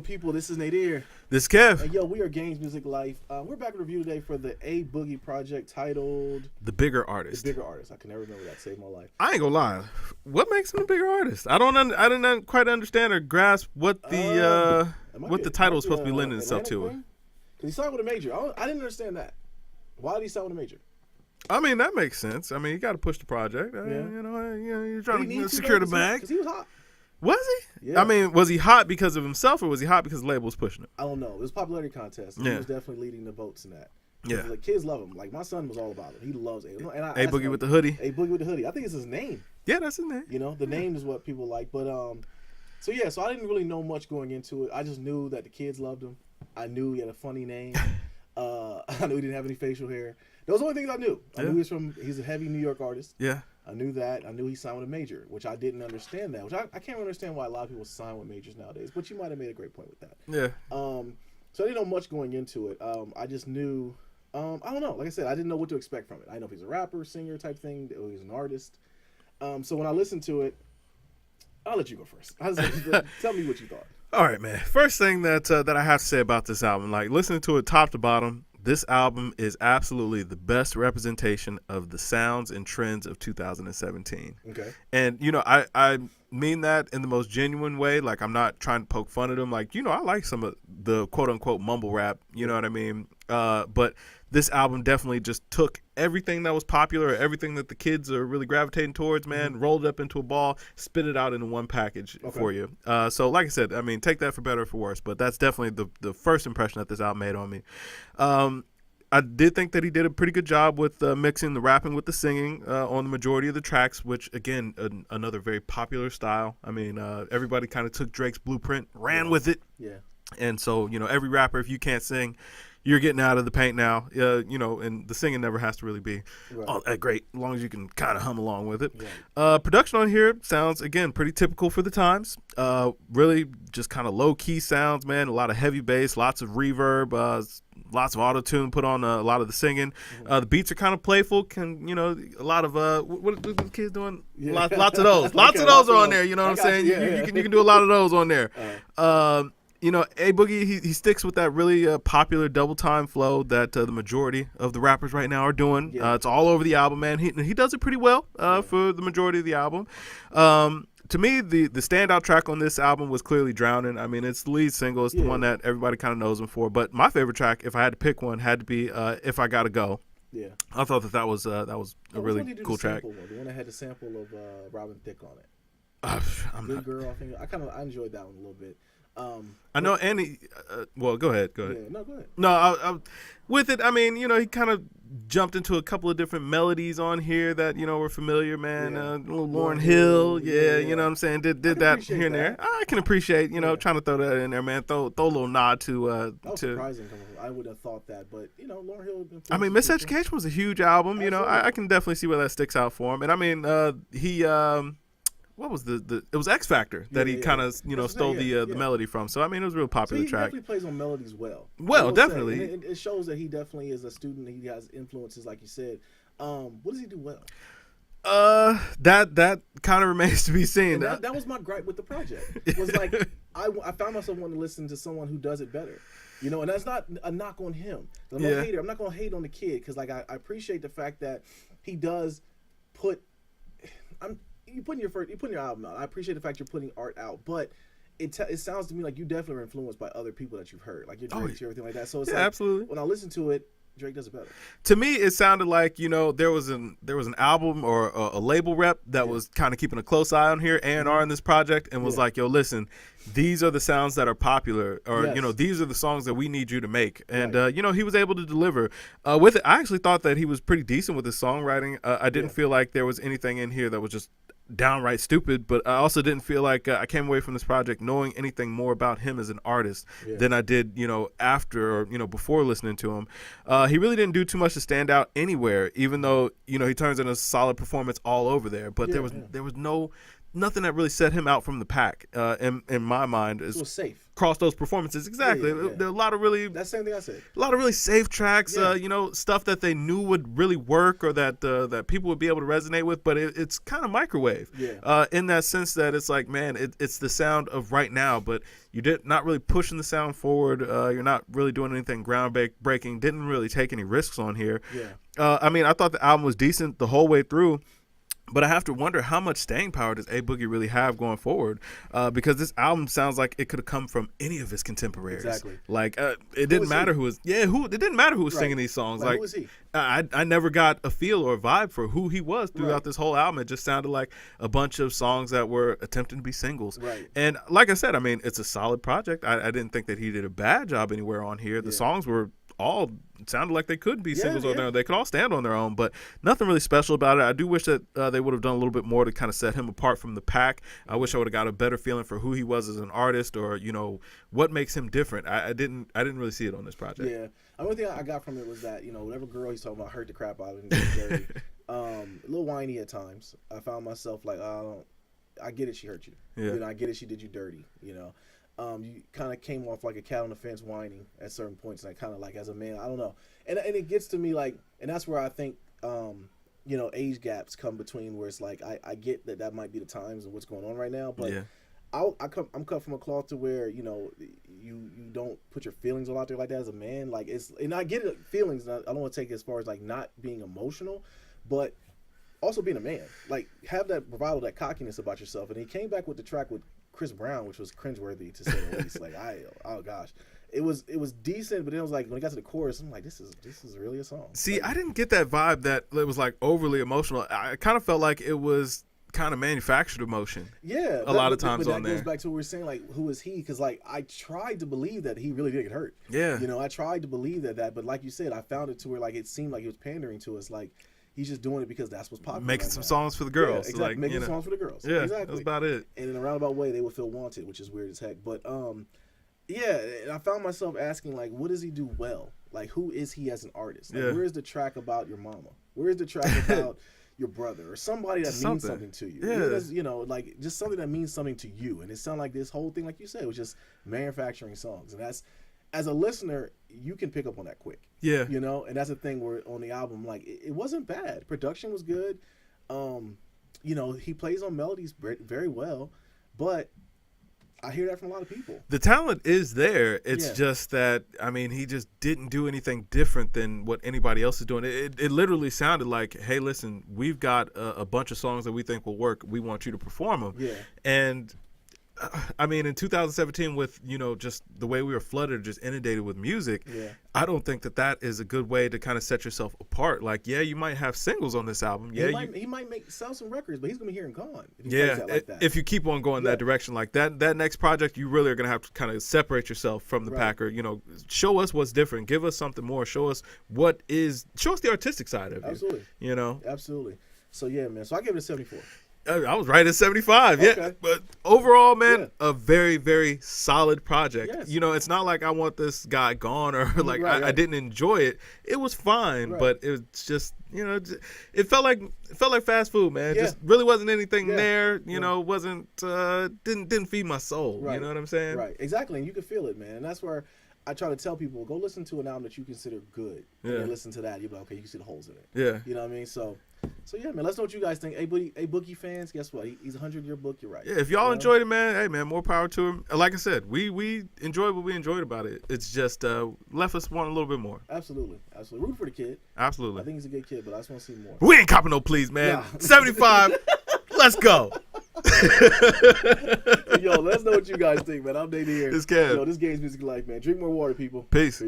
beautiful people. This is Nadir. This is Kev. And yo, we are GamesMusicLyfe. We're back in review today for the A Boogie project titled The Bigger Artist. The Bigger Artist. I can never remember that. Saved my life. I ain't gonna lie. What makes him a bigger artist? I didn't quite understand or grasp what the title is supposed to be lending itself to. Because he signed with a major. I didn't understand that. Why did he sign with a major? I mean, that makes sense. I mean, you got to push the project. You're trying to secure the bag. Because he was hot. Was he? Yeah. I mean, was he hot because of himself, or was he hot because the label was pushing him? I don't know. It was a popularity contest. Yeah. He was definitely leading the votes in that. Yeah. Like, kids love him. Like, my son was all about him. He loves A. A Boogie with the Hoodie. A Boogie with the Hoodie. I think it's his name. Yeah, that's his name. You know, the name is what people like. But so I didn't really know much going into it. I just knew that the kids loved him. I knew he had a funny name. I knew he didn't have any facial hair. Those are the only things I knew. I knew he's a heavy New York artist. Yeah. I knew that. I knew he signed with a major, which I didn't understand that. Which I can't understand why a lot of people sign with majors nowadays. But you might have made a great point with that. Yeah. So I didn't know much going into it. I just knew. I don't know. Like I said, I didn't know what to expect from it. I didn't know if he's a rapper, singer type thing, or he's an artist. So when I listened to it, I'll let you go first. Tell me what you thought. All right, man. First thing that I have to say about this album, like listening to it top to bottom, this album is absolutely the best representation of the sounds and trends of 2017. Okay. And, I mean that in the most genuine way. Like, I'm not trying to poke fun at him. Like, I like some of the quote-unquote mumble rap. You know what I mean? But this album definitely just took everything that was popular, everything that the kids are really gravitating towards, man, rolled it up into a ball, spit it out into one package for you. So like I said, I mean, take that for better or for worse, but that's definitely the first impression that this album made on me. I did think that he did a pretty good job with mixing the rapping with the singing on the majority of the tracks, which, again, another very popular style. I mean, everybody kind of took Drake's blueprint, ran with it. Yeah. And so, every rapper, if you can't sing, you're getting out of the paint now, and the singing never has to really be all that great, as long as you can kind of hum along with it. Right. Production on here sounds, again, pretty typical for the times. Really just kind of low-key sounds, man. A lot of heavy bass, lots of reverb, lots of auto-tune put on a lot of the singing. The beats are kind of playful. A lot of, what are the kids doing? Yeah. Lots of those. Lots of those are on there, you know what I'm saying? You can do a lot of those on there. A Boogie, he sticks with that really popular double time flow that the majority of the rappers right now are doing. Yeah. It's all over the album, man. He does it pretty well for the majority of the album. To me, the standout track on this album was clearly Drowning. I mean, it's the lead single. It's the one that everybody kind of knows him for. But my favorite track, if I had to pick one, had to be If I Gotta Go. Yeah, I thought that was a really cool track. The one that had the sample of Robin Thicke on it. Good Girl. I think I enjoyed that one a little bit. I know Andy. Well, go ahead. Yeah, no, go ahead. No, I with it. I mean, he kind of jumped into a couple of different melodies on here that were familiar, man. Little Lauryn Hill, you know what I'm saying. Did that here and there. I can appreciate, trying to throw that in there, man. Throw a little nod to. That was surprising. I would have thought that, but Lauryn Hill. I mean, Miseducation was a huge album. I can definitely see where that sticks out for him. And I mean, he. What was it was X Factor that he kind of stole the melody from. So I mean, it was a real popular track. He definitely plays on melodies well. Well, definitely. It shows that he definitely is a student. He has influences, like you said. What does he do well? That kind of remains to be seen. That was my gripe with the project. It was like I found myself wanting to listen to someone who does it better. And that's not a knock on him. I'm not a hater. I'm not going to hate on the kid because I appreciate the fact that he does put. You putting your album out. I appreciate the fact you're putting art out, but it sounds to me like you definitely are influenced by other people that you've heard, like your Drake, everything like that. So it's absolutely. When I listen to it, Drake does it better. To me, it sounded like there was an album or a label rep that was kind of keeping a close eye on here A&R in this project and was like, yo, listen, these are the sounds that are popular, or these are the songs that we need you to make, and he was able to deliver with it. I actually thought that he was pretty decent with his songwriting. I didn't feel like there was anything in here that was just downright stupid, but I also didn't feel like I came away from this project knowing anything more about him as an artist than I did, after or before listening to him. He really didn't do too much to stand out anywhere, even though he turns in a solid performance all over there. But there was nothing that really set him out from the pack. In my mind, it was safe. across those performances. Exactly. There are a lot of really that's the same thing I said. A lot of really safe tracks. You know, stuff that they knew would really work or that that people would be able to resonate with. But it's kind of microwave. Yeah. In that sense that it's like, man, it's the sound of right now, but you not really pushing the sound forward. You're not really doing anything groundbreaking. Didn't really take any risks on here. Yeah. I mean, I thought the album was decent the whole way through. But I have to wonder how much staying power does A Boogie really have going forward? Because this album sounds like it could have come from any of his contemporaries. Exactly. Like it didn't matter who was. Yeah, it didn't matter who was singing these songs. Like who was he? I never got a feel or a vibe for who he was throughout this whole album. It just sounded like a bunch of songs that were attempting to be singles. Right. And like I said, I mean, it's a solid project. I didn't think that he did a bad job anywhere on here. The songs were all sounded like they could be singles on their own. They could all stand on their own, but nothing really special about it. I do wish that they would have done a little bit more to kind of set him apart from the pack. I wish I would have got a better feeling for who he was as an artist, or you know what makes him different. I didn't really see it on this project. Yeah, the only thing I got from it was that whatever girl he's talking about hurt the crap out of him. Dirty. A little whiny at times. I found myself like, I get it, she hurt you. Yeah. I get it, she did you dirty. You kind of came off like a cat on the fence whining at certain points, and I kind of like as a man, I don't know, and it gets to me like, and that's where I think age gaps come between where it's like I get that might be the times and what's going on right now, but I'm cut from a cloth to where you don't put your feelings all out there like that as a man, like and I get it, feelings, and I don't want to take it as far as like not being emotional, but also being a man, like have that bravado, that cockiness about yourself. And he came back with the track with Chris Brown, which was cringeworthy to say the least. Like oh gosh, it was decent, but then it was like when he got to the chorus, I'm like, this is really a song. See, like, I didn't get that vibe that it was like overly emotional. I kind of felt like it was kind of manufactured emotion. Yeah, a lot of times but on that there. goes back to what we were saying, like who is he? Because like I tried to believe that he really did get hurt. Yeah, I tried to believe that, but like you said, I found it to where like it seemed like he was pandering to us, like. He's just doing it because that's what's popular. Making some songs for the girls. Yeah, exactly. Like, making songs for the girls. Yeah, exactly. That's about it. And in a roundabout way, they would feel wanted, which is weird as heck. But yeah, and I found myself asking, like, what does he do well? Like, who is he as an artist? Like, where's the track about your mama? Where's the track about your brother or somebody that means something to you? Yeah. Like just something that means something to you. And it sounded like this whole thing, like you said, was just manufacturing songs. And that's, as a listener, you can pick up on that quick. Yeah. And that's the thing where on the album, like, it wasn't bad. Production was good. He plays on melodies very well, but I hear that from a lot of people. The talent is there. It's just that, I mean, he just didn't do anything different than what anybody else is doing. It literally sounded like, hey, listen, we've got a bunch of songs that we think will work. We want you to perform them. Yeah. And I mean, in 2017, with just the way we were flooded, just inundated with music, I don't think that is a good way to kind of set yourself apart. Like, you might have singles on this album. Yeah, he might sell some records, but he's gonna be here and gone. If he plays that like that. If you keep on going that direction, like that next project, you really are gonna have to kind of separate yourself from the packer. Show us what's different. Give us something more. Show us the artistic side of Absolutely. you. Absolutely. So yeah, man. So I give it a 74. I was right at 75. Okay. Yeah, but overall, man, a very, very solid project. Yes. It's not like I want this guy gone or like I didn't enjoy it. It was fine, but it was just it felt like fast food, man. Just really wasn't anything there. Wasn't didn't feed my soul. Right. You know what I'm saying? Right. Exactly, and you can feel it, man. And that's where I try to tell people, go listen to an album that you consider good. And then listen to that, you'll be like, okay, you can see the holes in it. Yeah. You know what I mean? So yeah, man, let's know what you guys think. Hey, Boogie fans, guess what? He's a 100-year book. You're right. Yeah, if y'all enjoyed it, man, hey, man, more power to him. Like I said, we enjoyed what we enjoyed about it. It's just left us wanting a little bit more. Absolutely. Root for the kid. Absolutely. I think he's a good kid, but I just want to see more. We ain't copping no please, man. 75. Let's go. Yo, let us know what you guys think, man. I'm Nate here. This Kev. This GamesMusicLyfe, man. Drink more water, people. Peace.